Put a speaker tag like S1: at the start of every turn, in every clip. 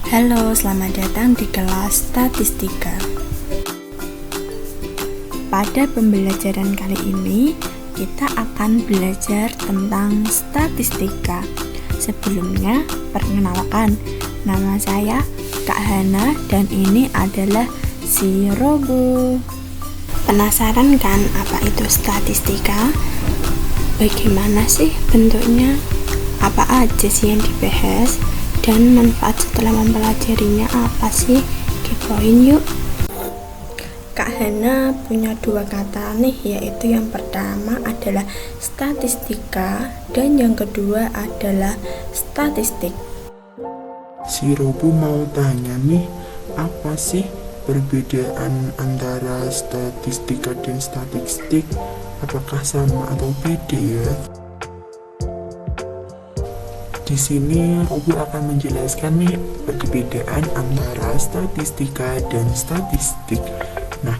S1: Halo, selamat datang di kelas Statistika. Pada pembelajaran kali ini, kita akan belajar tentang statistika. Sebelumnya, perkenalkan, nama saya Kak Hana dan ini adalah si Robo. Penasaran kan apa itu statistika? Bagaimana sih bentuknya? Apa aja sih yang dibahas? Dan manfaat setelah mempelajarinya apa sih? Kepoin yuk. Kak Hana punya dua kata nih, yaitu yang pertama adalah statistika dan yang kedua adalah statistik.
S2: Si Robo mau tanya nih, apa sih perbedaan antara statistika dan statistik? Apakah sama atau beda ya? Di sini Robo akan menjelaskan nih perbedaan antara statistika dan statistik. Nah,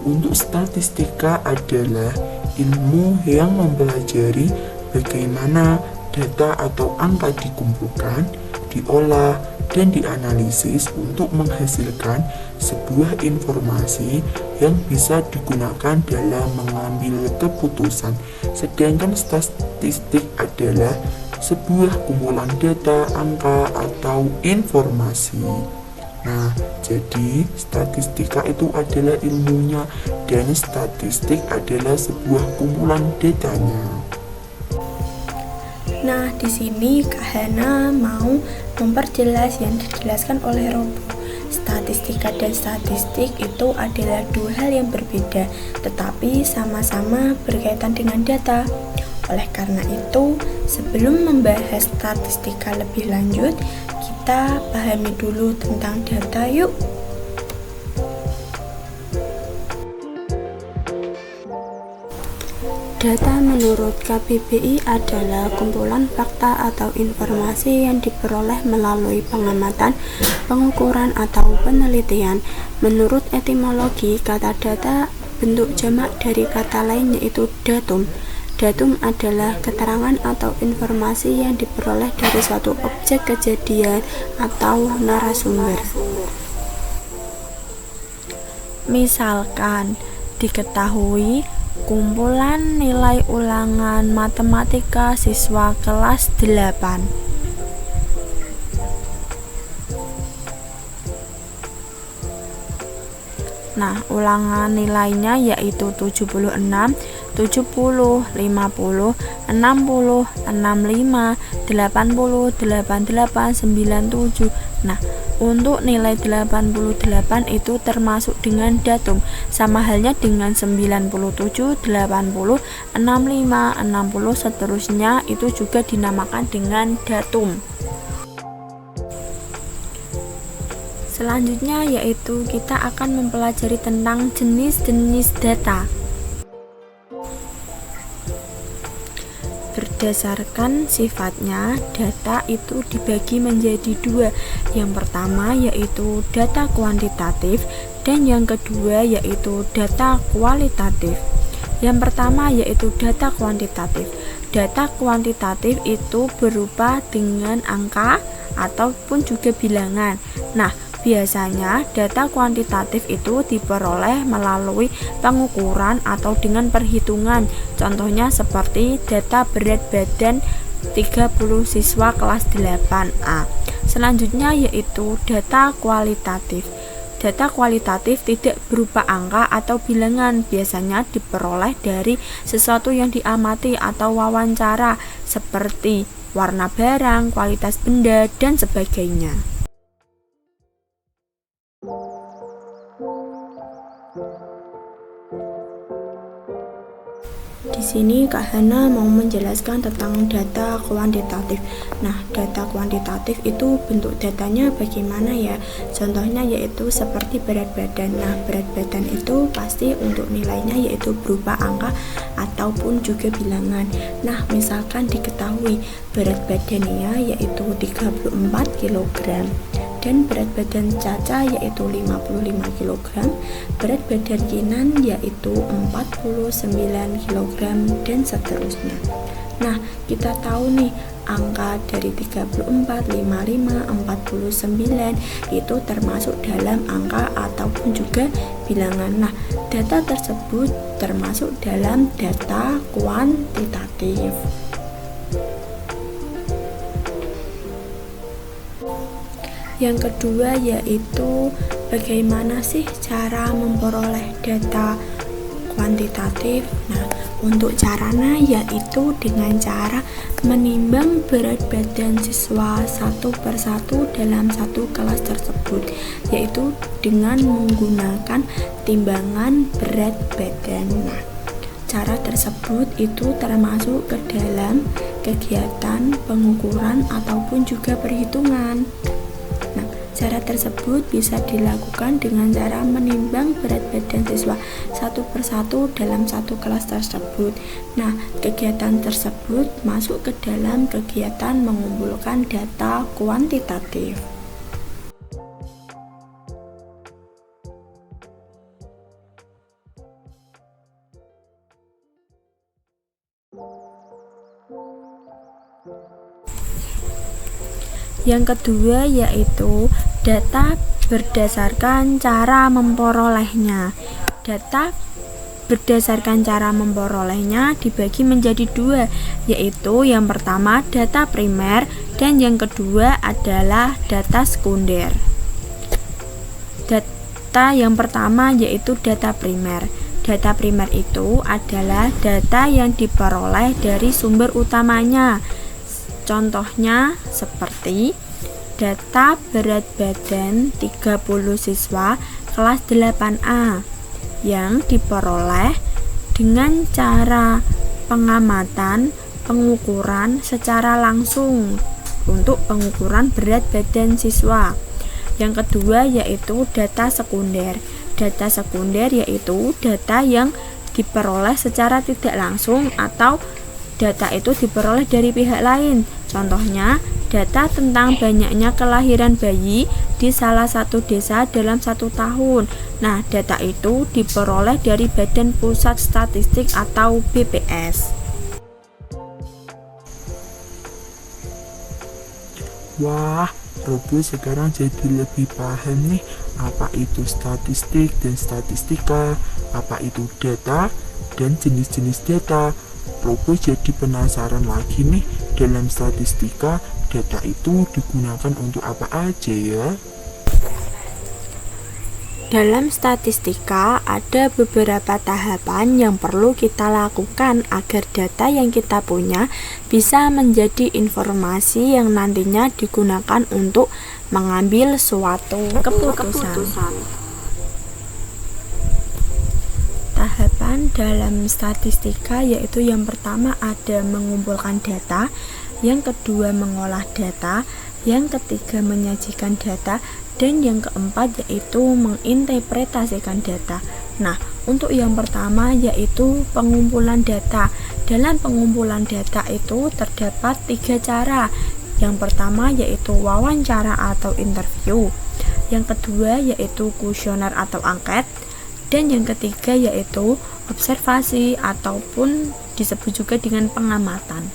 S2: untuk statistika adalah ilmu yang mempelajari bagaimana data atau angka dikumpulkan, diolah, dan dianalisis untuk menghasilkan sebuah informasi yang bisa digunakan dalam mengambil keputusan. Sedangkan statistik adalah sebuah kumpulan data, angka, atau informasi. Nah, jadi statistika itu adalah ilmunya dan statistik adalah sebuah kumpulan datanya.
S1: Nah, di sini Kak Hana mau memperjelas yang dijelaskan oleh Robo. Statistika dan statistik itu adalah dua hal yang berbeda, tetapi sama-sama berkaitan dengan data. Oleh karena itu, sebelum membahas statistika lebih lanjut, kita pahami dulu tentang data yuk. Data menurut KBBI adalah kumpulan fakta atau informasi yang diperoleh melalui pengamatan, pengukuran, atau penelitian. Menurut etimologi, kata data bentuk jamak dari kata lain yaitu datum. Datum adalah keterangan atau informasi yang diperoleh dari suatu objek kejadian atau narasumber. Misalkan, diketahui kumpulan nilai ulangan matematika siswa kelas 8. Nah, ulangan nilainya yaitu 76, 70, 50, 60, 65, 80, 88, 97. Nah, untuk nilai 88 itu termasuk dengan datum, sama halnya dengan 97, 80, 65, 60 seterusnya itu juga dinamakan dengan datum. Selanjutnya yaitu kita akan mempelajari tentang jenis-jenis data. Berdasarkan sifatnya, data itu dibagi menjadi dua. Yang pertama yaitu data kuantitatif dan yang kedua yaitu data kualitatif. Yang pertama yaitu data kuantitatif. Data kuantitatif itu berupa dengan angka ataupun juga bilangan. Nah, biasanya data kuantitatif itu diperoleh melalui pengukuran atau dengan perhitungan. Contohnya seperti data berat badan 30 siswa kelas 8A. Selanjutnya yaitu data kualitatif. Data kualitatif tidak berupa angka atau bilangan, biasanya diperoleh dari sesuatu yang diamati atau wawancara seperti warna barang, kualitas benda, dan sebagainya. Di sini Kak Hana mau menjelaskan tentang data kuantitatif. Nah, data kuantitatif itu bentuk datanya bagaimana ya? Contohnya yaitu seperti berat badan. Nah, berat badan itu pasti untuk nilainya yaitu berupa angka ataupun juga bilangan. Nah, misalkan diketahui berat badannya yaitu 34 kg. Dan berat badan Caca yaitu 55 kg, berat badan Kinan yaitu 49 kg dan seterusnya. Nah, kita tahu nih angka dari 34, 55, 49 itu termasuk dalam angka ataupun juga bilangan. Nah, data tersebut termasuk dalam data kuantitatif. Yang kedua yaitu bagaimana sih cara memperoleh data kuantitatif. Nah, untuk caranya yaitu dengan cara menimbang berat badan siswa satu persatu dalam satu kelas tersebut, yaitu dengan menggunakan timbangan berat badan. Nah, cara tersebut itu termasuk ke dalam kegiatan pengukuran ataupun juga perhitungan. Cara tersebut bisa dilakukan dengan cara menimbang berat badan siswa satu persatu dalam satu kelas tersebut. Nah, kegiatan tersebut masuk ke dalam kegiatan mengumpulkan data kuantitatif. Yang kedua yaitu data berdasarkan cara memperolehnya. Data berdasarkan cara memperolehnya dibagi menjadi dua, yaitu yang pertama data primer dan yang kedua adalah data sekunder. Data yang pertama yaitu data primer. Data primer itu adalah data yang diperoleh dari sumber utamanya. Contohnya seperti data berat badan 30 siswa kelas 8A yang diperoleh dengan cara pengamatan pengukuran secara langsung untuk pengukuran berat badan siswa. Yang kedua yaitu data sekunder. Data sekunder yaitu data yang diperoleh secara tidak langsung atau data itu diperoleh dari pihak lain. Contohnya, data tentang banyaknya kelahiran bayi di salah satu desa dalam 1 tahun. Nah, data itu diperoleh dari Badan Pusat Statistik atau BPS.
S2: Wah, Robo sekarang jadi lebih paham nih apa itu statistik dan statistika, apa itu data dan jenis-jenis data. Robo jadi penasaran lagi nih, dalam statistika data itu digunakan untuk apa aja ya?
S1: Dalam statistika ada beberapa tahapan yang perlu kita lakukan agar data yang kita punya bisa menjadi informasi yang nantinya digunakan untuk mengambil suatu keputusan. Tahapan dalam statistika yaitu yang pertama ada mengumpulkan data, yang kedua mengolah data, yang ketiga menyajikan data, dan yang keempat yaitu menginterpretasikan data. Nah, untuk yang pertama yaitu pengumpulan data. Dalam pengumpulan data itu terdapat 3 cara. Yang pertama yaitu wawancara atau interview, yang kedua yaitu kuesioner atau angket, dan yang ketiga yaitu observasi ataupun disebut juga dengan pengamatan.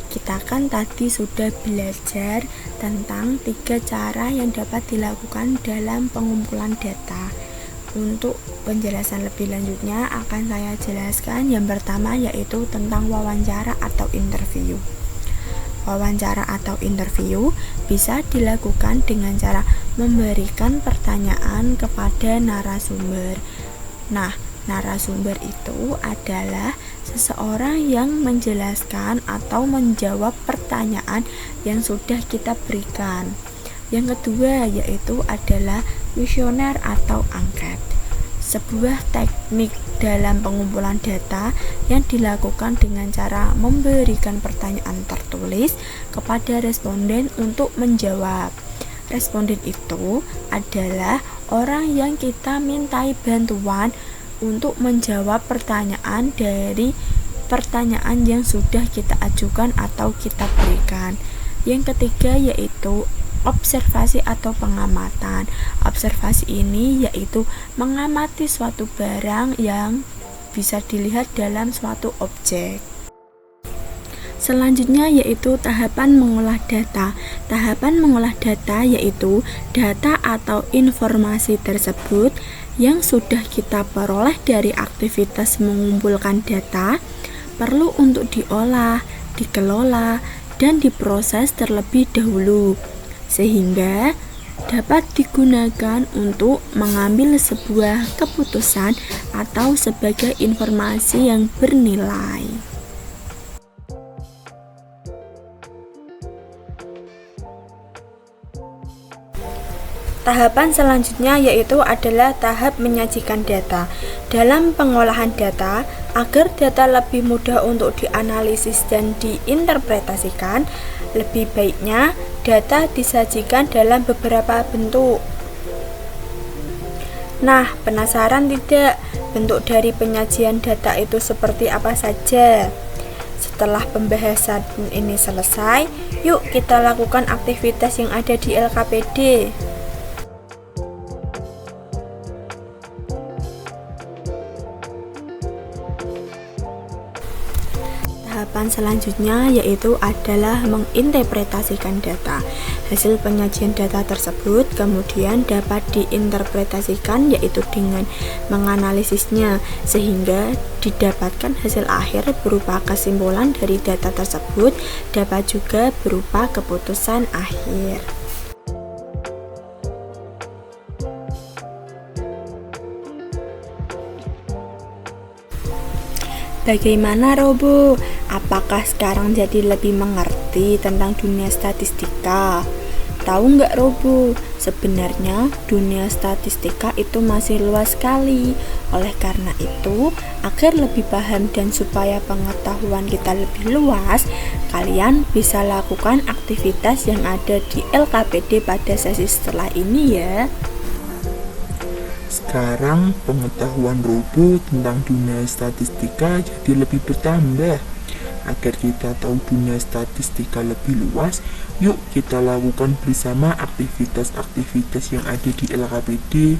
S1: Kita kan tadi sudah belajar tentang 3 cara yang dapat dilakukan dalam pengumpulan data. Untuk penjelasan lebih lanjutnya akan saya jelaskan. Yang pertama yaitu tentang wawancara atau interview. Wawancara atau interview bisa dilakukan dengan cara memberikan pertanyaan kepada narasumber. Nah, narasumber itu adalah seseorang yang menjelaskan atau menjawab pertanyaan yang sudah kita berikan. Yang kedua yaitu adalah kuesioner atau angket, sebuah teknik dalam pengumpulan data yang dilakukan dengan cara memberikan pertanyaan tertulis kepada responden untuk menjawab. Responden itu adalah orang yang kita mintai bantuan untuk menjawab pertanyaan dari pertanyaan yang sudah kita ajukan atau kita berikan. Yang ketiga yaitu observasi atau pengamatan. Observasi ini yaitu mengamati suatu barang yang bisa dilihat dalam suatu objek. Selanjutnya yaitu tahapan mengolah data. Tahapan mengolah data yaitu data atau informasi tersebut yang sudah kita peroleh dari aktivitas mengumpulkan data perlu untuk diolah, dikelola, dan diproses terlebih dahulu sehingga dapat digunakan untuk mengambil sebuah keputusan atau sebagai informasi yang bernilai. Tahapan selanjutnya yaitu adalah tahap menyajikan data. Dalam pengolahan data, agar data lebih mudah untuk dianalisis dan diinterpretasikan, lebih baiknya data disajikan dalam beberapa bentuk. Nah, penasaran tidak bentuk dari penyajian data itu seperti apa saja? Setelah pembahasan ini selesai, yuk kita lakukan aktivitas yang ada di LKPD. Tahapan selanjutnya yaitu adalah menginterpretasikan data. Hasil penyajian data tersebut kemudian dapat diinterpretasikan yaitu dengan menganalisisnya sehingga didapatkan hasil akhir berupa kesimpulan dari data tersebut, dapat juga berupa keputusan akhir. Bagaimana Robo? Apakah sekarang jadi lebih mengerti tentang dunia statistika? Tahu nggak Robo? Sebenarnya dunia statistika itu masih luas sekali. Oleh karena itu, agar lebih paham dan supaya pengetahuan kita lebih luas, kalian bisa lakukan aktivitas yang ada di LKPD pada sesi setelah ini ya.
S2: Sekarang pengetahuan Robo tentang dunia statistika jadi lebih bertambah. Agar kita tahu dunia statistika lebih luas, yuk kita lakukan bersama aktivitas-aktivitas yang ada di LKPD.